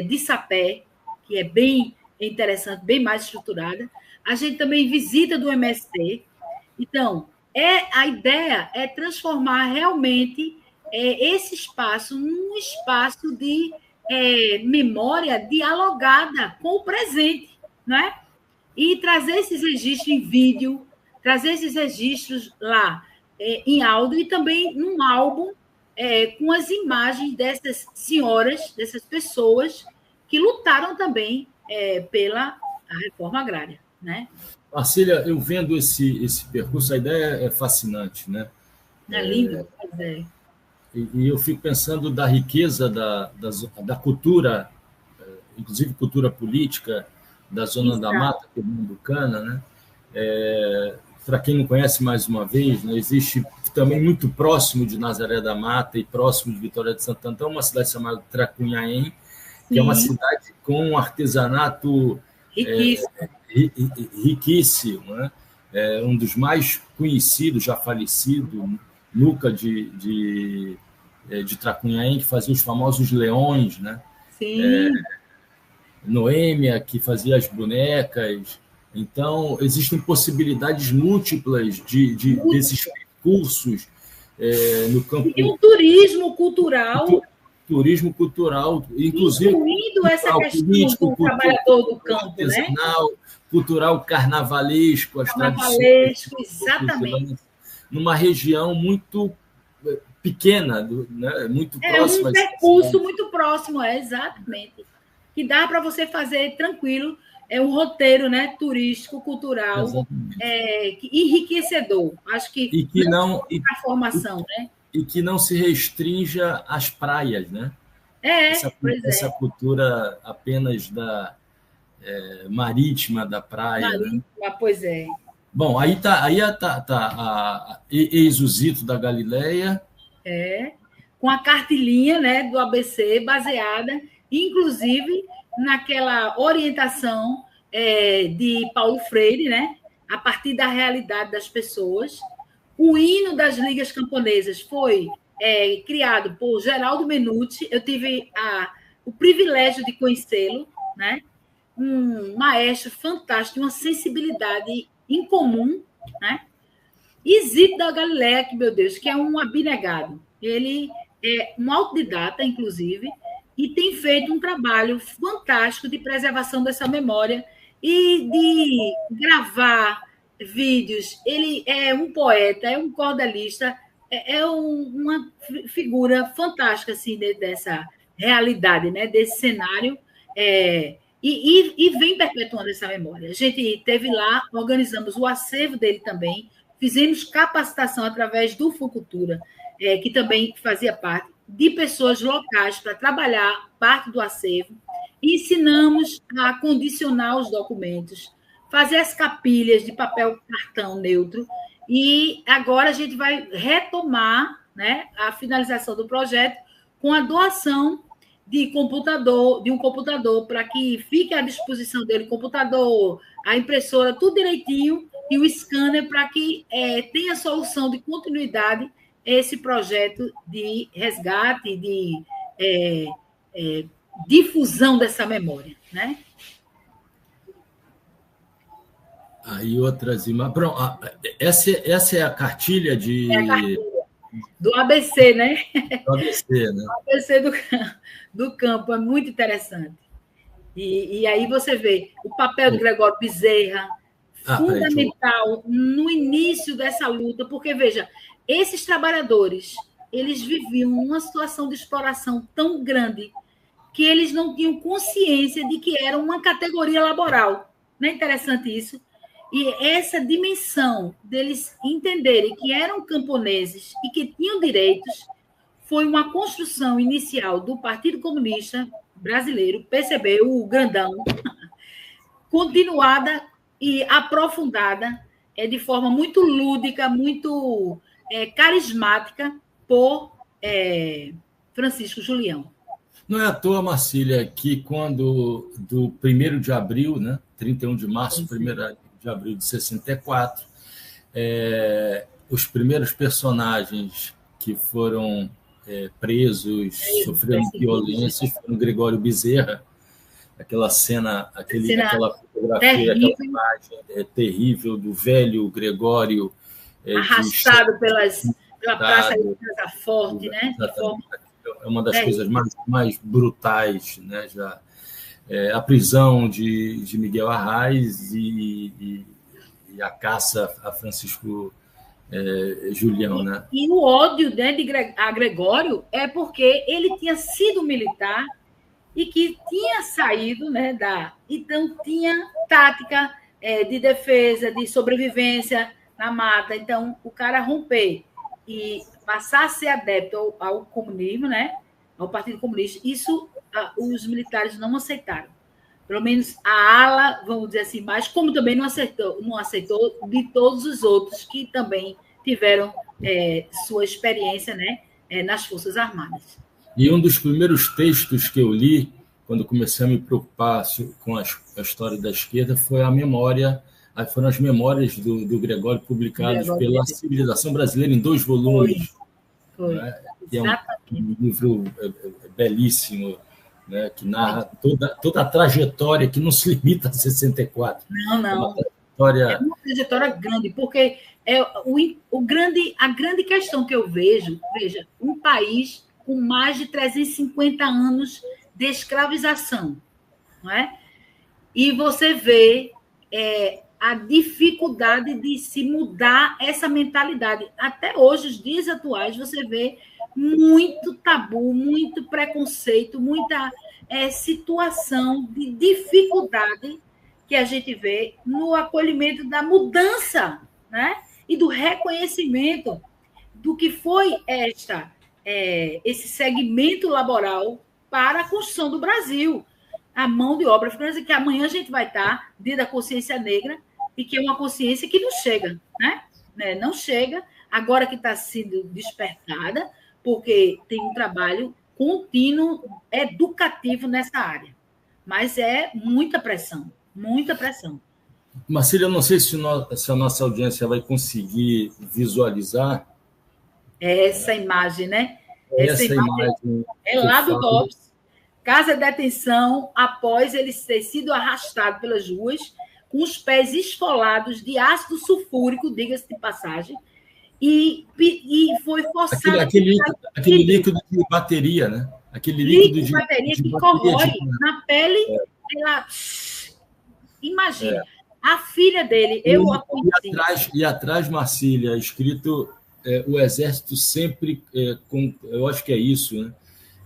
de Sapé, que é bem interessante, bem mais estruturada. A gente também visita do MST. Então, a ideia é transformar realmente esse espaço num espaço de memória dialogada com o presente, né? E trazer esses registros em vídeo, trazer esses registros lá em áudio e também num álbum com as imagens dessas senhoras, dessas pessoas que lutaram também pela reforma agrária, né? Marcília, eu vendo esse percurso, a ideia é fascinante, né? É lindo, pois é. E eu fico pensando da riqueza da cultura, inclusive cultura política, da Zona da Exato. Mata pernambucana, né? Para quem não conhece, mais uma vez, né, existe também muito próximo de Nazaré da Mata e próximo de Vitória de Santo Antão, uma cidade chamada Tracunhaém, que é uma Sim, cidade com um artesanato riquíssimo. riquíssimo, né? Um dos mais conhecidos, já falecido, Nuca de Tracunhaém, que fazia os famosos leões, né? Sim, Noêmia, que fazia as bonecas. Então, existem possibilidades múltiplas desses percursos no e campo o turismo cultural, turismo cultural, inclusive incluindo essa cultural questão político, do trabalhador do cultural campo, né? artesanal, cultural carnavalesco, as tradições Carnavalesco, exatamente. cotidianas, numa região muito pequena, né, muito É um próxima às percurso cidades. muito próximo, exatamente. Que dá para você fazer tranquilo, é um roteiro, né, turístico, cultural, Exatamente. enriquecedor. Acho que E que não só não, para a formação, né? e que não se restrinja às praias, né? Pois Essa é. cultura apenas marítima da praia, né? Marítima, pois é. Bom, eis o Zito da Galileia. Com a cartilinha, né, do ABC baseada, inclusive, naquela orientação de Paulo Freire, né, a partir da realidade das pessoas. O hino das ligas camponesas foi criado por Geraldo Menuti. Eu tive o privilégio de conhecê-lo, né? Um maestro fantástico, uma sensibilidade incomum, né? E Zito da Galileia, que, meu Deus, que é um abnegado. Ele é um autodidata, inclusive, e tem feito um trabalho fantástico de preservação dessa memória e de gravar vídeos. Ele é um poeta, é um cordelista, uma figura fantástica assim, dessa realidade, né? Desse cenário. E vem perpetuando essa memória. A gente teve lá, organizamos o acervo dele também, fizemos capacitação através do Fucultura, que também fazia parte, de pessoas locais para trabalhar parte do acervo. Ensinamos a condicionar os documentos, fazer as capilhas de papel cartão neutro, e agora a gente vai retomar, né, a finalização do projeto com a doação de um computador, para que fique à disposição dele o computador, a impressora, tudo direitinho, e o scanner para que tenha solução de continuidade esse projeto de resgate, de difusão dessa memória, né? Aí outras imagens. Pronto, essa é a cartilha É a cartilha do ABC, né? do ABC, né? O ABC do campo é muito interessante. E aí você vê o papel de Gregório Bezerra, Peraí, fundamental no início dessa luta, porque, veja, esses trabalhadores, eles viviam uma situação de exploração tão grande que eles não tinham consciência de que era uma categoria laboral. Não é interessante isso? E essa dimensão deles entenderem que eram camponeses e que tinham direitos foi uma construção inicial do Partido Comunista Brasileiro, PCB, o grandão, continuada e aprofundada de forma muito lúdica, muito carismática por Francisco Julião. não é à toa, Marcília, que quando do 1º de abril, né, 31 de março, 1º de abril de 64, os primeiros personagens que foram presos, sofreram violências, foram Gregório Bezerra, aquela cena, aquela fotografia, terrível, aquela imagem terrível do velho Gregório arrastado pela Praça de Casa Forte, né? É uma das coisas mais brutais, né? Já a prisão de Miguel Arraes e a caça a Francisco Julião, né? E o ódio, né, a Gregório é porque ele tinha sido militar e que tinha saído, né, então tinha tática, de defesa, de sobrevivência na mata. Então, o cara romper e passar a ser adepto ao comunismo, né? Ao Partido Comunista, isso os militares não aceitaram. Pelo menos a ala, vamos dizer assim, mas como também não aceitou de todos os outros que também tiveram sua experiência, né, nas Forças Armadas. E um dos primeiros textos que eu li, quando comecei a me preocupar com a história da esquerda, foram as memórias do Gregório, publicadas pela Civilização Brasileira em 2 volumes. Foi. Né? É um livro belíssimo, né? Que narra toda a trajetória, que não se limita a 64. Não. É uma trajetória grande, porque a grande questão que eu veja, um país com mais de 350 anos de escravização, não é? E você vê a dificuldade de se mudar essa mentalidade. Até hoje, os dias atuais, você vê muito tabu, muito preconceito, muita situação de dificuldade que a gente vê no acolhimento da mudança, né? E do reconhecimento do que foi esse segmento laboral para a construção do Brasil. A mão de obra, que amanhã a gente vai estar, dia da consciência negra, e que é uma consciência que não chega, né? Não chega, agora que está sendo despertada, porque tem um trabalho contínuo, educativo nessa área. Mas é muita pressão, muita pressão. Marcília, eu não sei se a nossa audiência vai conseguir visualizar essa imagem, né? Essa imagem é lá do DOPS, casa de detenção, após ele ter sido arrastado pelas ruas, com os pés esfolados de ácido sulfúrico, diga-se de passagem, e foi forçado... Aquele líquido de bateria, né? Aquele líquido de bateria que corrói na pele. Ela... Imagina. A filha dele, eu a conheci. E atrás, Marcília, escrito o Exército sempre, eu acho que é isso, né?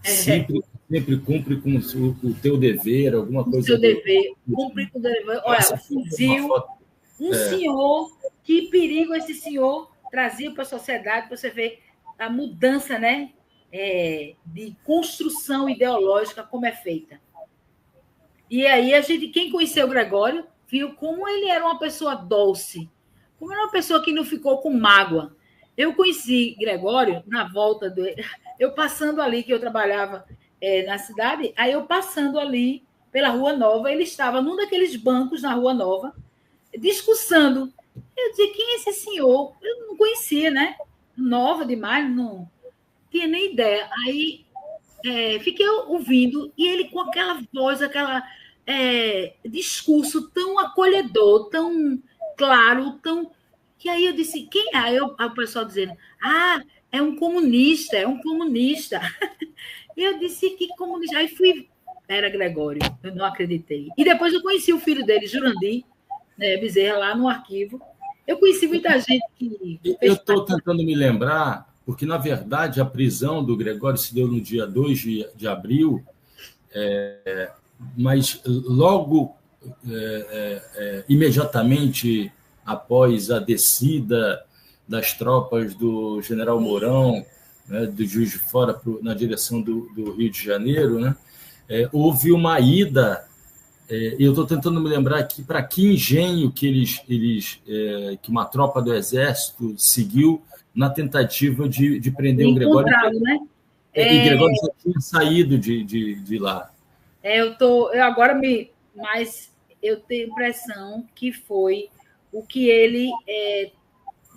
Sempre cumpre com o teu dever, alguma coisa. O seu dever, cumpre com o dever. Olha, fuzil, senhor, que perigo esse senhor trazia para a sociedade, para você ver a mudança, né? De construção ideológica, como é feita. E aí, quem conheceu o Gregório, viu como ele era uma pessoa doce, como era uma pessoa que não ficou com mágoa. Eu conheci Gregório na volta eu passando ali, que eu trabalhava na cidade, aí eu passando ali pela Rua Nova, ele estava num daqueles bancos na Rua Nova, discursando. Eu disse, quem é esse senhor? Eu não conhecia, né? Nova demais, não tinha nem ideia. Aí fiquei ouvindo, e ele com aquela voz, aquela discurso tão acolhedor, tão claro, tão... Que aí eu disse, quem é? Aí o pessoal dizendo, é um comunista, é um comunista. E eu disse, que comunista? Aí era Gregório, eu não acreditei. E depois eu conheci o filho dele, Jurandir, Bezerra, lá no arquivo. Eu conheci muita gente que... Eu estou tentando me lembrar, porque, na verdade, a prisão do Gregório se deu no dia 2 de abril, mas logo, imediatamente após a descida das tropas do general Mourão, né, do Juiz de Fora na direção do Rio de Janeiro, né, houve uma ida. Eu estou tentando me lembrar aqui para que engenho que que uma tropa do Exército seguiu na tentativa de prender o Gregório. Né? E Gregório já tinha saído de lá. Mas eu tenho a impressão que foi o que ele...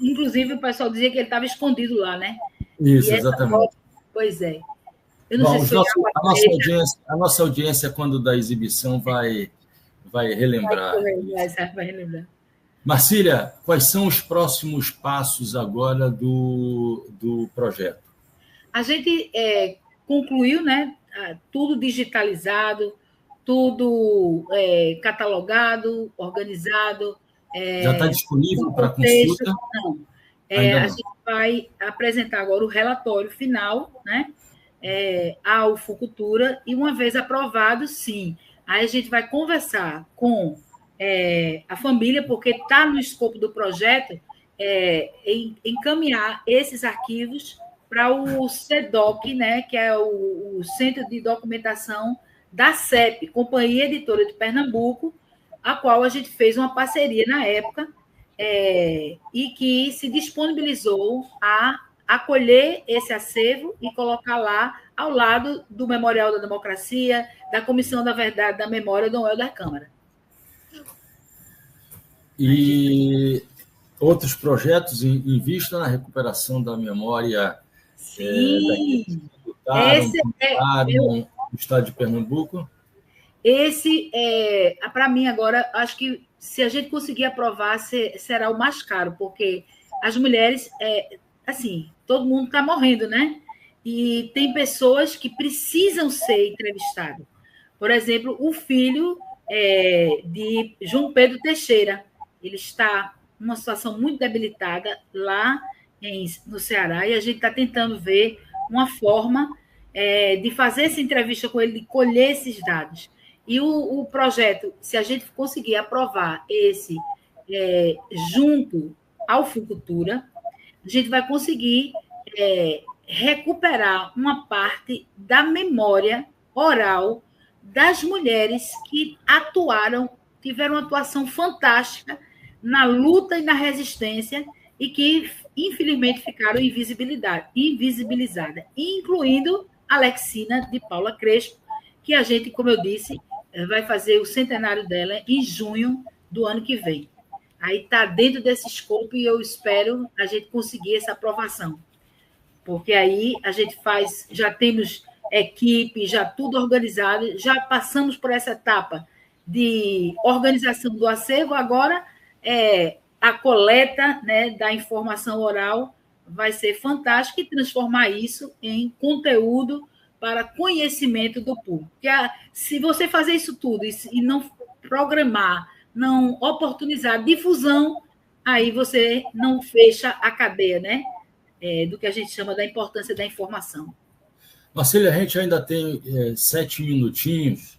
inclusive, o pessoal dizia que ele estava escondido lá, né? Isso, exatamente. Pois é. Eu não sei se a nossa audiência, quando da exibição, vai relembrar. Vai relembrar. Marcília, quais são os próximos passos agora do projeto? A gente concluiu, né? Tudo digitalizado, tudo catalogado, organizado. Já está disponível para consulta? Não. A gente vai apresentar agora o relatório final, né? Ao Fucultura, e uma vez aprovado, sim. Aí a gente vai conversar com a família, porque está no escopo do projeto encaminhar esses arquivos para o CEDOC, né, que é o Centro de Documentação da CEP, Companhia Editora de Pernambuco, a qual a gente fez uma parceria na época, e que se disponibilizou a acolher esse acervo e colocar lá ao lado do Memorial da Democracia, da Comissão da Verdade da Memória Dom Helder Câmara. E outros projetos em vista na recuperação da memória Sim. No estado de Pernambuco? Esse, para mim, agora, acho que se a gente conseguir aprovar, será o mais caro, porque as mulheres, assim, todo mundo está morrendo, né? E tem pessoas que precisam ser entrevistadas. Por exemplo, o filho de João Pedro Teixeira, ele está numa situação muito debilitada lá no Ceará, e a gente está tentando ver uma forma de fazer essa entrevista com ele, de colher esses dados. E o projeto, se a gente conseguir aprovar esse junto ao Fucultura, a gente vai conseguir recuperar uma parte da memória oral das mulheres que tiveram uma atuação fantástica na luta e na resistência e que, infelizmente, ficaram invisibilizadas, incluindo Alexina de Paula Crespo, que a gente, como eu disse, vai fazer o centenário dela em junho do ano que vem. Aí está dentro desse escopo e eu espero a gente conseguir essa aprovação. Porque aí a gente já temos equipe, já tudo organizado, já passamos por essa etapa de organização do acervo, agora a coleta, né, da informação oral vai ser fantástica e transformar isso em conteúdo para conhecimento do público. Porque se você fazer isso tudo e não programar, não oportunizar difusão, aí você não fecha a cadeia, né, do que a gente chama da importância da informação. Marcília, a gente ainda tem 7 minutinhos.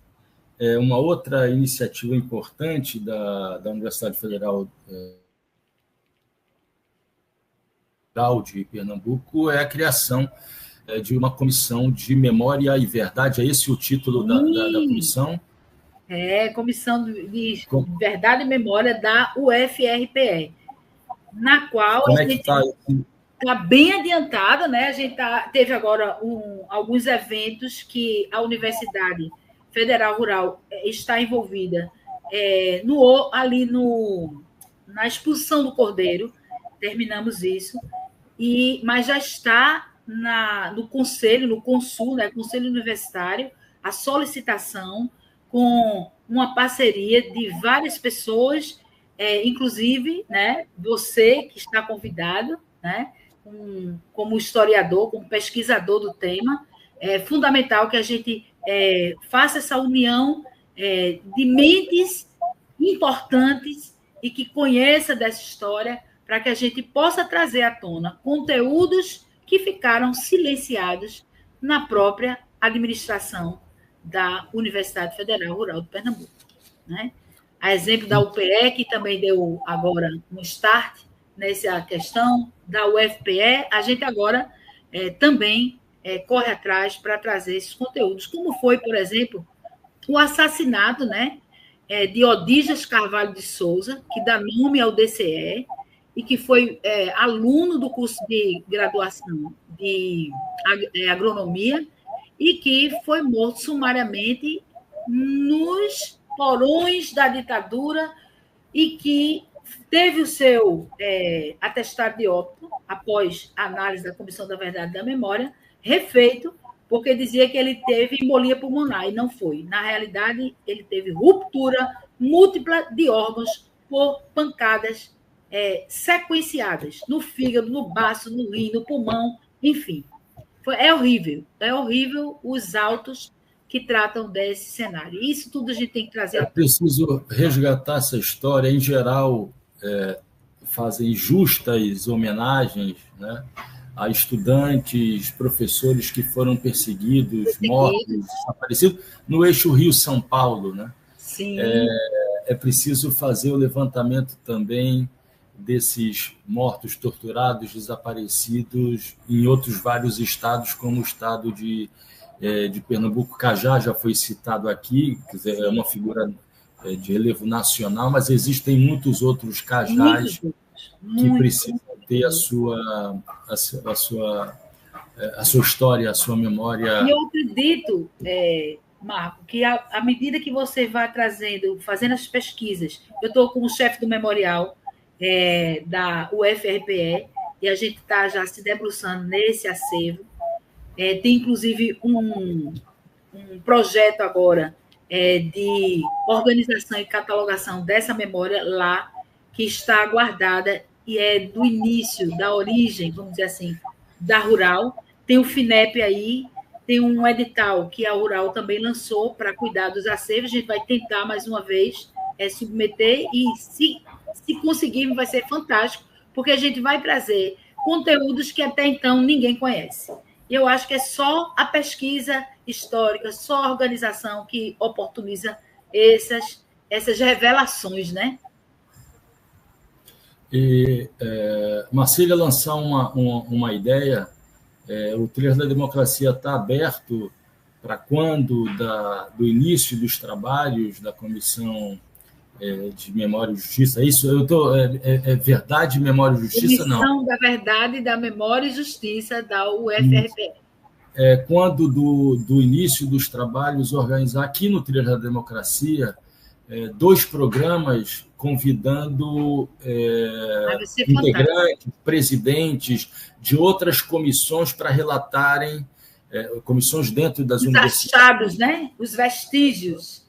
Uma outra iniciativa importante da Universidade Federal de Pernambuco é a criação de uma comissão de memória e verdade. É esse o título da comissão? Comissão de Verdade e Memória da UFRPE, na qual Como é que está? Está bem adiantada, né? A gente teve agora alguns eventos que a Universidade Federal Rural está envolvida ali na exposição do Cordeiro, terminamos isso, mas já está no Conselho, no Consul, né, Conselho Universitário, a solicitação com uma parceria de várias pessoas, inclusive, né, você que está convidado, né, como historiador, como pesquisador do tema. É fundamental que a gente faça essa união de mentes importantes e que conheça dessa história para que a gente possa trazer à tona conteúdos que ficaram silenciados na própria administração da Universidade Federal Rural de Pernambuco, né? A exemplo da UPE, que também deu agora um start nessa questão, da UFPE, a gente agora também corre atrás para trazer esses conteúdos, como foi, por exemplo, o assassinato, né, de Odígias Carvalho de Souza, que dá nome ao DCE, e que foi aluno do curso de graduação de agronomia, e que foi morto sumariamente nos porões da ditadura e que teve o seu atestado de óbito, após a análise da Comissão da Verdade e da Memória, refeito, porque dizia que ele teve embolia pulmonar, e não foi. Na realidade, ele teve ruptura múltipla de órgãos por pancadas sequenciadas, no fígado, no baço, no rim, no pulmão, enfim. É horrível os autos que tratam desse cenário. Isso tudo a gente tem que trazer. É preciso resgatar essa história. Em geral, fazem justas homenagens, né, a estudantes, professores que foram perseguidos, mortos, desaparecidos, no eixo Rio-São Paulo, né? Sim. é preciso fazer o levantamento também desses mortos, torturados, desaparecidos em outros vários estados, como o estado de Pernambuco. Cajá já foi citado aqui, quer dizer, é uma figura de relevo nacional, mas existem muitos outros cajás que precisam ter a sua história, a sua memória. E eu acredito, Marco, que à medida que você vai trazendo, fazendo as pesquisas, eu estou como chefe do memorial da UFRPE, e a gente está já se debruçando nesse acervo. Tem, inclusive, um projeto agora de organização e catalogação dessa memória lá, que está guardada e é do início, da origem, vamos dizer assim, da Rural. Tem o FINEP aí, tem um edital que a Rural também lançou para cuidar dos acervos. A gente vai tentar, mais uma vez, submeter, e se conseguirmos, vai ser fantástico, porque a gente vai trazer conteúdos que até então ninguém conhece. E eu acho que é só a pesquisa histórica, só a organização que oportuniza essas revelações, né? E Marcília lançar uma ideia, o Trilhas da Democracia está aberto para quando do início dos trabalhos da Comissão de Memória e Justiça. Isso é Verdade, Memória e Justiça? Comissão não. da Verdade, da Memória e Justiça da UFRPE. Quando do início dos trabalhos, organizar aqui no Trilhas da Democracia 2 programas convidando integrantes, presidentes de outras comissões para relatarem, comissões dentro das universidades. Os achados, né? Os vestígios.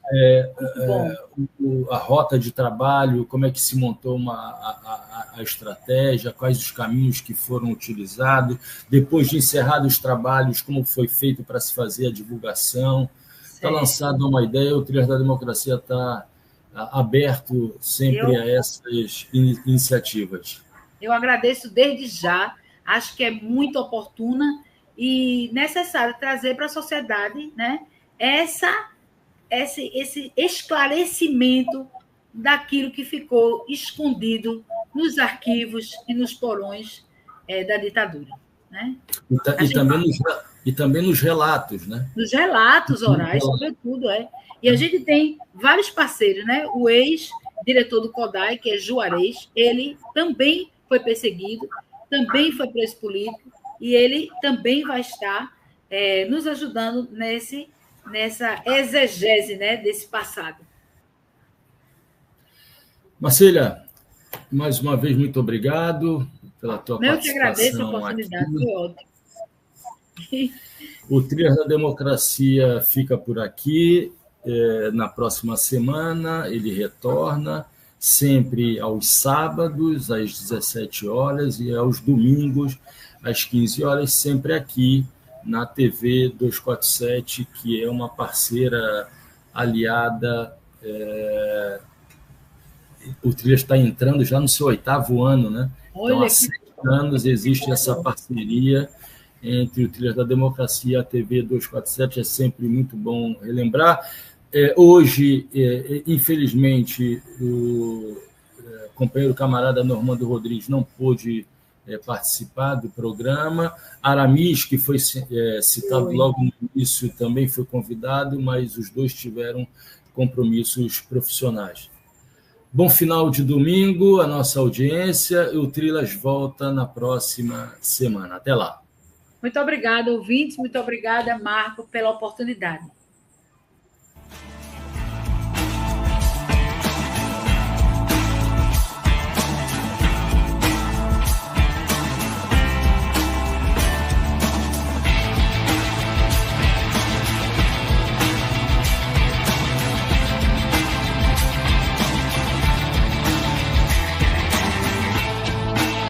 A rota de trabalho, como é que se montou a estratégia, quais os caminhos que foram utilizados, depois de encerrados os trabalhos, como foi feito para se fazer a divulgação. Está lançada uma ideia, o Trilhas da Democracia está aberto sempre a essas iniciativas. Eu agradeço desde já, acho que é muito oportuna e necessário trazer para a sociedade, né, esse esclarecimento daquilo que ficou escondido nos arquivos e nos porões da ditadura. Né? E também nos relatos, né? Nos relatos orais, sobretudo. E a gente tem vários parceiros, né? O ex-diretor do CODAI, que é Juarez, ele também foi perseguido, também foi preso político, e ele também vai estar nos ajudando nessa exegese, né, desse passado. Marcília, mais uma vez, muito obrigado pela tua participação. Eu que agradeço a oportunidade, aqui. Foi ótimo. O Trilhas da Democracia fica por aqui. Na próxima semana ele retorna, sempre aos sábados, às 17 horas, e aos domingos, às 15 horas, sempre aqui na TV 247, que é uma parceira aliada. O Trilhas está entrando já no seu 8º ano, né? Então, há 7 anos existe essa parceria entre o Trilhas da Democracia e a TV 247, é sempre muito bom relembrar. Hoje, infelizmente, o companheiro camarada Normando Rodrigues não pôde participar do programa. Aramis, que foi citado logo no início, também foi convidado, mas os dois tiveram compromissos profissionais. Bom final de domingo, a nossa audiência. O Trilhas volta na próxima semana. Até lá. Muito obrigada, ouvintes. Muito obrigada, Marco, pela oportunidade.